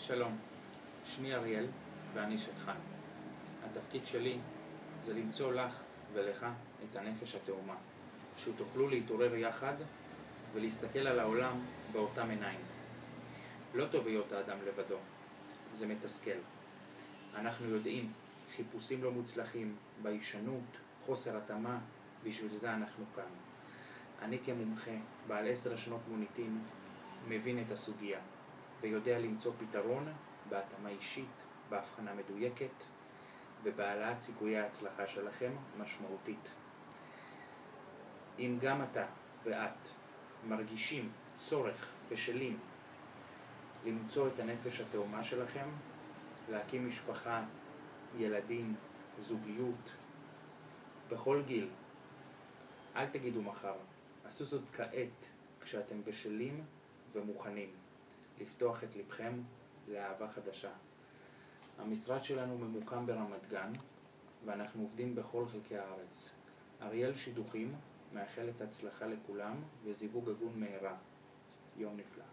שלום, שמי אריאל ואני שטחן. התפקיד שלי זה למצוא לך ולך את הנפש התאומה, שתוכלו להתעורר יחד ולהסתכל על העולם באותם עיניים. לא טוב להיות האדם לבדו, זה מתסכל. אנחנו יודעים, חיפושים לא מוצלחים, ביישנות, חוסר התאמה, בשביל זה אנחנו כאן. אני כמומחה, בעל 10 שנות מוניטין, מבין את הסוגיה ויודע למצוא פתרון בהתאמה אישית, בהבחנה מדויקת ובהעלאת סיכויי ההצלחה שלכם משמעותית. אם גם אתה ואת מרגישים צורך בשלים למצוא את הנפש התאומה שלכם, להקים משפחה, ילדים, זוגיות, בכל גיל, אל תגידו מחר, עשו זאת כעת כשאתם בשלים ומוכנים לפתוח את לבכם לאהבה חדשה. המשרד שלנו ממוקם ברמת גן ואנחנו עובדים בכל חלקי הארץ. אריאל שידוכים מאחלת הצלחה לכולם וזיווג הגון מהרה. יום נפלא.